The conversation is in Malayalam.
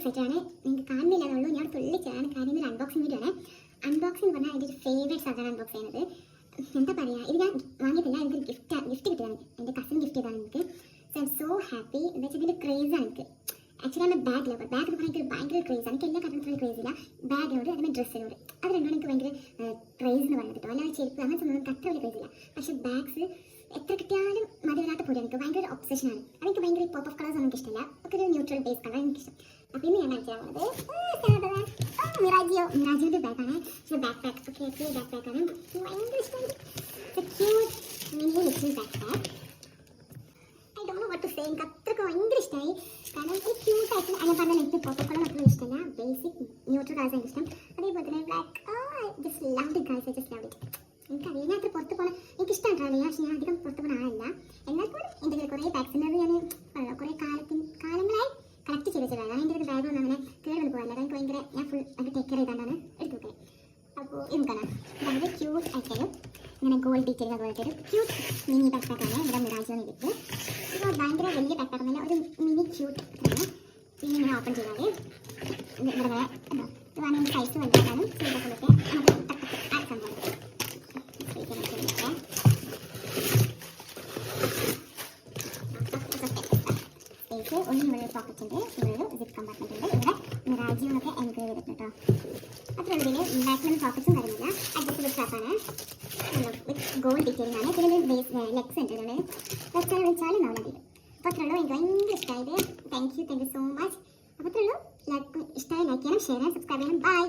എക്സൈറ്റഡ് ആണ്. നിങ്ങൾക്ക് കാണുന്നില്ലെന്നുള്ളൂ, ഞാൻ തുള്ളിച്ചാണ്. കാര്യം ഒരു അൺബോക്സിംഗ് വീഡിയോ ആണ്. അൺബോക്സിംഗ് എന്ന് പറഞ്ഞാൽ എൻ്റെ ഒരു ഫേവറേറ്റ് സാധനം അൺബോക്സ് ചെയ്യുന്നത്. എന്താ പറയുക, ഇത് ഞാൻ വാങ്ങിയിട്ടില്ല, എനിക്കൊരു ഗിഫ്റ്റ് കിട്ടിയതാണ്. എൻ്റെ കസിൻ ഗിഫ്റ്റ് ചെയ്താണ് എനിക്ക്. So I M so happy. എന്താ വെച്ചാൽ ഇതിൻ്റെ ക്രേസാണ് എനിക്ക്. ആക്ച്വലി ആണ് ബാഗ് ലവർ. ബാഗ് എന്ന് പറഞ്ഞാൽ എനിക്ക് ഭയങ്കര ക്രേസാണ്. എനിക്ക് എല്ലാ കാര്യത്തിലും ക്രേസ് ഇല്ല. ബാഗിനോട് അതുപോലെ ഡ്രസ്സിനോട് അത് രണ്ടാണ് എനിക്ക് ഭയങ്കര ക്രേസ് എന്ന് പറയുന്നത് കേട്ടോ. അല്ലാതെ ചെരുപ്പ് അങ്ങനത്തെ ഒന്നും അത്ര വലിയ ക്രേസ് ഇല്ല. പക്ഷേ ബാഗ്സ് എത്ര കിട്ടിയാലും മതിവരാത്ത പോലെ എനിക്ക് ഭയങ്കര ഒബ്സഷനാണ്. അതെനിക്ക് ഭയങ്കര പോപ്പ് ഓഫ് കളേഴ്സ് ഒന്നും എനിക്കിഷ്ടമില്ല. ഒക്കെ ഒരു ന്യൂട്രൽ ബേസ് കളർ എനിക്കിഷ്ടം. അപ്പോൾ ഇന്ന് ഞാൻ മനസ്സിലാവുന്നത് മിറാജിയോൻ്റെ ബാഗാണ്. ബാക്ക് പാക്ക് ഒക്കെ ബാക്ക് പാക്കാണ്. ഭയങ്കര ഇഷ്ടമാണ്. Cute mini little back pack. I don't know what to say. എനിക്ക് അത്രയ്ക്ക് ഭയങ്കര ഇഷ്ടമായി. കാരണം ഒരു ക്യൂട്ടായിട്ട് അതിനെ പറഞ്ഞാൽ എനിക്ക് പോപ്പ് ഓഫ് കളർ അത്ര ഇഷ്ടമല്ല. ബേസിക് ന്യൂട്രൽ കളേഴ്സ് എനിക്ക് ഇഷ്ടം. അതേപോലെ തന്നെ black. Just love it guys. I just love it. എനിക്കറിയാം ഞാൻ അത്ര പുറത്ത് പോകണം, എനിക്കിഷ്ടമാണ് ട്രാവൽ ചെയ്യാൻ. പക്ഷേ ഞാൻ അധികം പുറത്ത് പോകുന്ന ആളല്ല. എന്നാൽ പോലും എൻ്റെ കയ്യിൽ കുറേ ബാഗ്സിനത് ഞാൻ കുറേ കാലങ്ങളായി കളക്ട് ചെയ്ത് വെച്ചതാണ്. എൻ്റെ ഒരു ബാഗ് ഒന്നും അങ്ങനെ കേടുവന്ന് പോകാറില്ല. എനിക്ക് ഭയങ്കര ഞാൻ ഫുൾ അത് ടേക്ക് കെയർ ചെയ്താണ്ടാണ് എടുത്തു വെക്കൽ. അപ്പോൾ ഇതാണ് വളരെ ക്യൂട്ട് ആയിട്ടൊരു ഇങ്ങനെ ഗോൾഡ് ഡീറ്റെയിൽ അതുപോലത്തെ ഒരു ക്യൂട്ട് മിനി ബാക്ക് പാക്കാണ്. ഇവിടെ മിറാജിയോ ഇതിട്ട്. ഇപ്പോൾ ഭയങ്കര വലിയ ബാക്ക് പാക്ക് എന്നല്ല, ഒരു മിനി ക്യൂട്ട് ആണ്. പിന്നെ ഇങ്ങനെ ഓപ്പൺ ചെയ്താൽ ഇവിടെ ഇത് വേണമെങ്കിൽ സൈസ് വലുതാക്കാനും ചെയ്തൊക്കെ നമുക്ക് ആ സംഭവം ഒന്നിനുള്ള പോക്കറ്റ് ഉണ്ട്, ഇവിടെ സിപ്പ് കമ്പാർട്ട്മെന്റ് ഉണ്ട്, ഇവിടെ മിറാജിയോന്നൊക്കെ എൻക്ലേവ് ചെയ്തിട്ടുണ്ട് കേട്ടോ. അത്ര ഉള്ളിൽ ബാക്കിലൊന്നും പോക്കറ്റ്സും കാര്യമില്ല. അഡ്ജസ്റ്റബിൾ സ്ട്രാപ്പാണ് വിത്ത് ഗോൾഡ് ഡീറ്റെയിലിംഗ് ആണ്. പിന്നെ ബേസ് ലെഗ്സ് ഉണ്ട്, ഇതിൽ വെച്ചാൽ വെച്ചാലും ഉണ്ടാവില്ല. അപ്പോൾ അത്രേ ഉള്ളൂ. എനിക്ക് ഭയങ്കര ഇഷ്ടമായത്. Thank you so much. അപ്പോൾ അത്രേ ഉള്ളൂ. ഇഷ്ടമായി ലൈക്ക് ചെയ്യണം, ഷെയർ ചെയ്യണം, സബ്സ്ക്രൈബ് ചെയ്യണം. ബൈ.